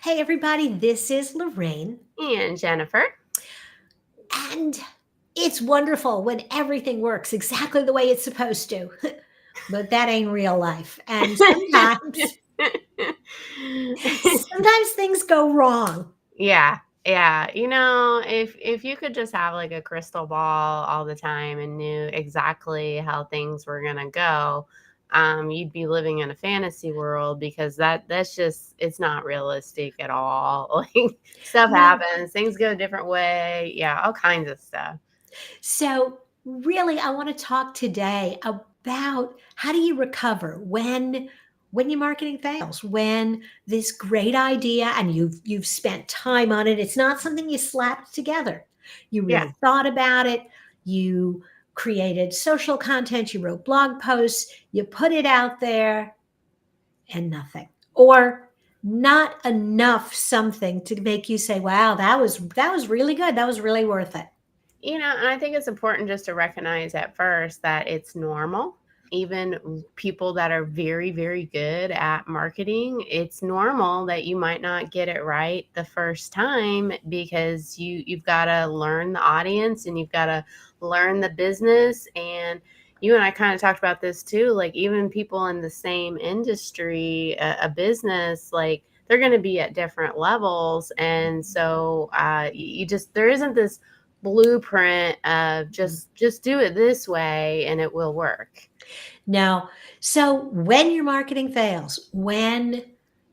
Hey, everybody, this is Lorraine, And Jennifer. and it's wonderful when everything works exactly the way it's supposed to. But that ain't real life. And sometimes things go wrong. Yeah, yeah. If you could just have like a crystal ball all the time and knew exactly how things were gonna go, you'd be living in a fantasy world because that's just it's not realistic at all. Like stuff Yeah. happens, things go a different way. Yeah, all kinds of stuff. So, really, I want to talk today about how do you recover when your marketing fails, when this great idea and you've spent time on it. It's not something you slapped together. You Yeah. really thought about it. You created social content, you wrote blog posts, you put it out there and nothing. Or not enough something to make you say, "Wow, that was really good. That was really worth it." And I think it's important just to recognize at first that it's normal. Even people that are very, very good at marketing, it's normal that you might not get it right the first time because you've got to learn the audience and you've got to learn the business. And you and I kind of talked about this too. Like even people in the same industry, a business, like they're going to be at different levels. And so you just there isn't this blueprint of just do it this way and it will work. Now, so when your marketing fails, when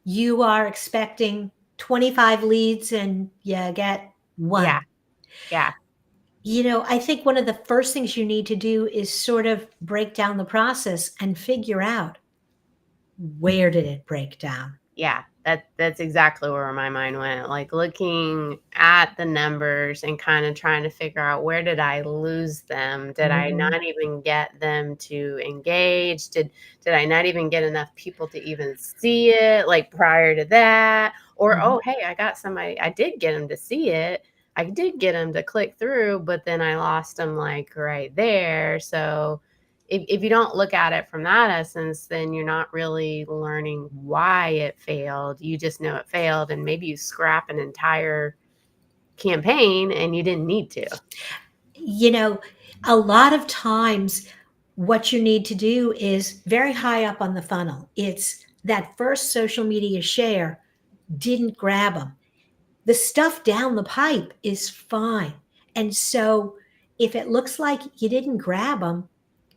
you are expecting 25 leads and you get Yeah, one, yeah, I think one of the first things you need to do is sort of break down the process and figure out where did it break down? yeah. That's exactly where my mind went. Like looking at the numbers and kind of trying to figure out where did I lose them? Did I Mhm, not even get them to engage? Did I not even get enough people to even see it like prior to that? Or mhm. oh, hey, I got somebody I did get them to see it. I did get them to click through, but then I lost them like right there. So if you don't look at it from that essence, then you're not really learning why it failed. You just know it failed, and maybe you scrap an entire campaign and you didn't need to. You know, a lot of times what you need to do is very high up on the funnel. It's that first social media share didn't grab them. The stuff down the pipe is fine. And so if it looks like you didn't grab them,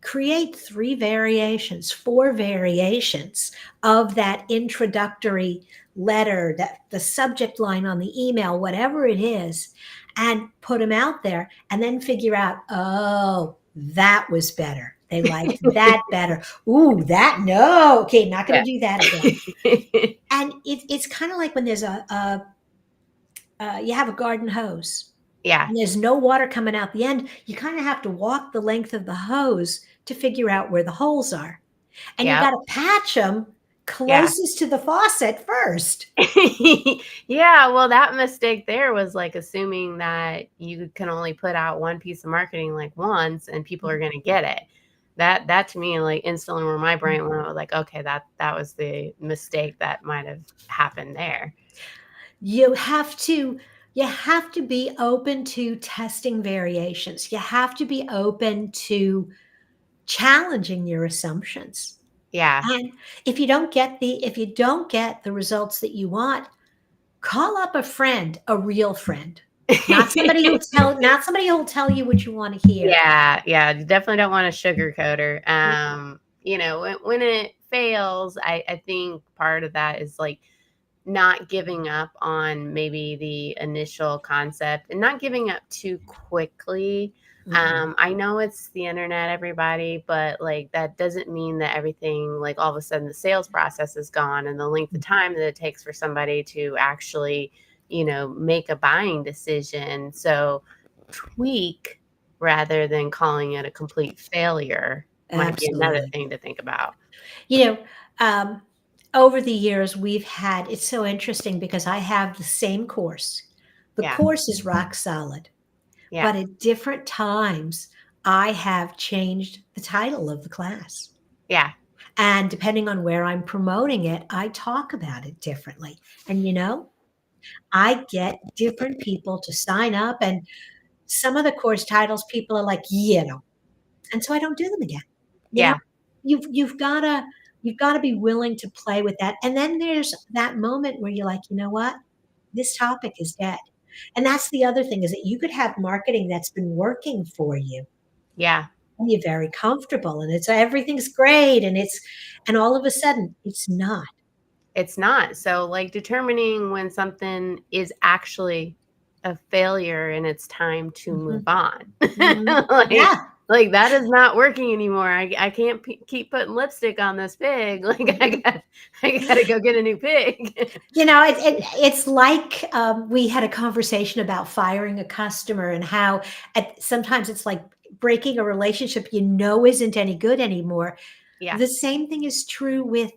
create three variations, four variations of that introductory letter, that the subject line on the email, whatever it is, and put them out there and then figure out, oh, that was better. They liked that better. Ooh, that no. Okay, not going Yeah. to do that again. And it's kind of like when there's you have a garden hose Yeah. and there's no water coming out the end, you kind of have to walk the length of the hose to figure out where the holes are. And you got Yep. to patch them Yeah. closest to the faucet first. Yeah, well, that mistake there was like assuming that you can only put out one piece of marketing like once and people are going to get it. That to me like instantly where my brain went was like, okay, that was the mistake that might have happened there. You have to you have to be open to testing variations. You have to be open to challenging your assumptions. Yeah. And if you don't get the results that you want, call up a friend, a real friend. Not somebody who'll tell you what you want to hear. Yeah, yeah, you definitely don't want a sugarcoater. When it fails, I think part of that is like not giving up on maybe the initial concept and not giving up too quickly. Mhm. I know it's the internet, everybody, but like that doesn't mean that everything, like all of a sudden, the sales process is gone and the length of time that it takes for somebody to actually, make a buying decision. So tweak rather than calling it a complete failure might be another Absolutely. thing to think about. You know, um, over the years, it's so interesting because I have the same course. The Yeah, course is rock solid, yeah, but at different times, I have changed the title of the class. yeah, And depending on where I'm promoting it, I talk about it differently. And I get different people to sign up, and some of the course titles, people are like, and so I don't do them again. You know, Yeah. you've gotta be willing to play with that, and then there's that moment where you're like, "You know what? This topic is dead." And that's the other thing is that you could have marketing that's been working for you, Yeah. and you're very comfortable, and it's everything's great, and all of a sudden, it's not. It's not. So, like, determining when something is actually a failure and it's time to move Mhm, on. mhm. like, Yeah. like that is not working anymore. I can't keep putting lipstick on this pig. Like, Mhm. I gotta go get a new pig. It's like, we had a conversation about firing a customer and how sometimes it's like breaking a relationship you know isn't any good anymore. Yeah. The same thing is true with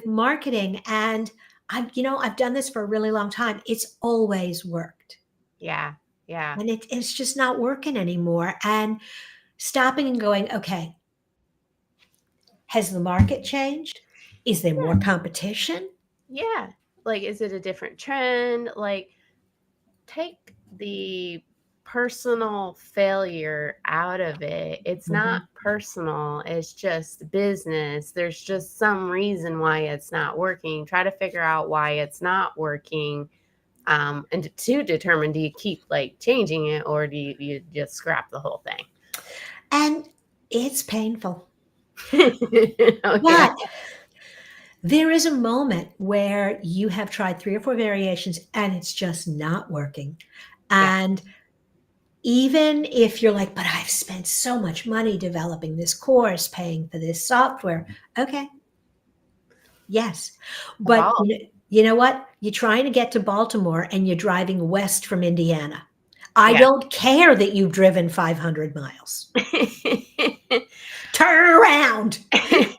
marketing, and I've done this for a really long time. It's always worked, Yeah. Yeah. and it's just not working anymore, and stopping and going, "Okay, has the market changed? Is there more competition?" Yeah. Like, is it a different trend? Like, take the personal failure out of it. It's not Mhm. personal, it's just business. There's just some reason why it's not working. Try to figure out why it's not working. And to determine, do you keep like changing it, or do you just scrap the whole And it's painful. thing? Oh, yeah. But there is a moment where you have tried 3 or 4 variations and it's just not working. Yeah. And even if you're like, "But I've spent so much money developing this course, paying for this software." Okay, yes. But Evolve. you know what? You're trying to get to Baltimore and you're driving west from Indiana. I Yeah. don't care that you've driven 500 miles. Turn around.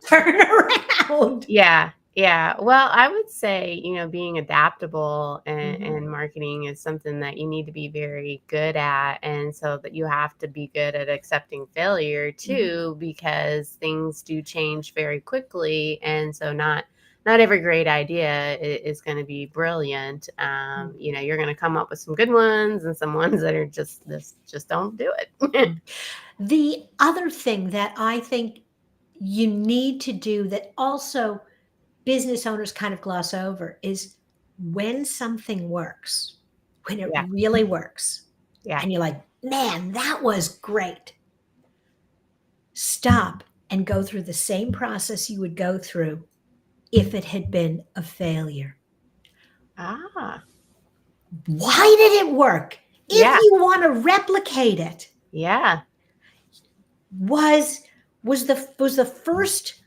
Turn around. Yeah, yeah. Well, I would say, being adaptable Mhm, and marketing is something that you need to be very good at. And so that you have to be good at accepting failure mhm, too, because things do change very quickly. And so not every great idea is going to be brilliant. mm, You're going to come up with some good ones and some ones that are just don't do it. mm. The other thing that I think you need to do that also business owners kind of gloss over is when something works, when it Yeah, really works, yeah. and you're like, "Man, that was great." Stop and go through the same process you would go through if it had been a failure. Ah, Why did it work? If yeah, you want to replicate it, yeah, was was the first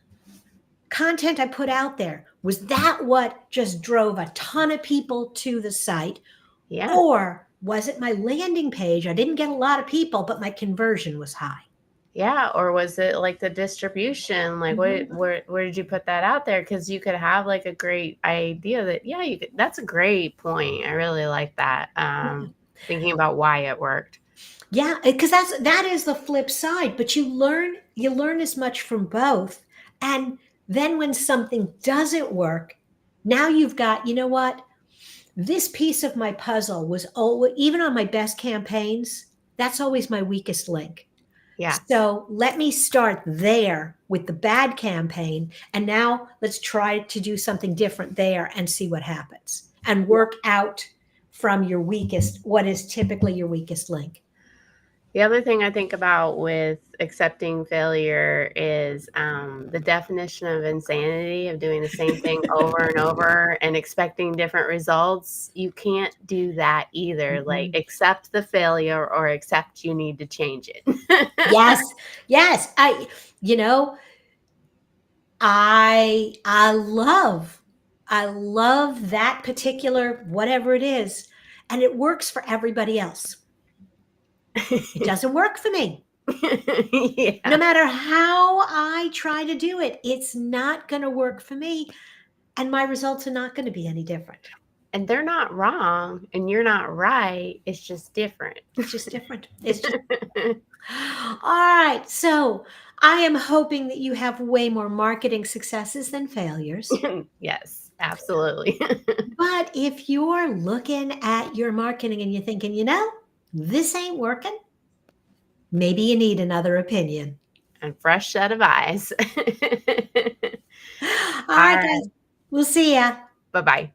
content I put out there, was that what just drove a ton of people to the site? yeah. Or was it my landing page? I didn't get a lot of people, but my conversion was high. Yeah, or was it like the distribution? Like, Mhm, where did you put that out there? Because you could have like a great idea that, yeah, you could. That's a great point. I really like that. yeah. Thinking about why it worked. Yeah, because that is the flip side, but you learn as much from both, and then when something doesn't work, now you've got, you know what? This piece of my puzzle was always, even on my best campaigns, that's always my weakest link. Yeah, So let me start there with the bad campaign. And now let's try to do something different there and see what happens and work out from what is typically your weakest link. the other thing I think about with accepting failure is the definition of insanity of doing the same thing over and over and expecting different results. You can't do that either. Like, Mhm. accept the failure or accept you need to change it. Yes, yes. You know, I love that particular whatever it is, and it works for everybody else. It doesn't work for me. No Yeah. matter how I try to do it, it's not going to work for me, and my results are not going to be any different. And they're not wrong and you're not right. It's just different. It's just different. It's just all right. So I am hoping that you have way more marketing successes than failures. Yes. Absolutely. But if you're looking at your marketing and you're thinking, this ain't working, maybe you need another opinion. And fresh set of eyes. All All right, right. guys. We'll see ya. Bye-bye.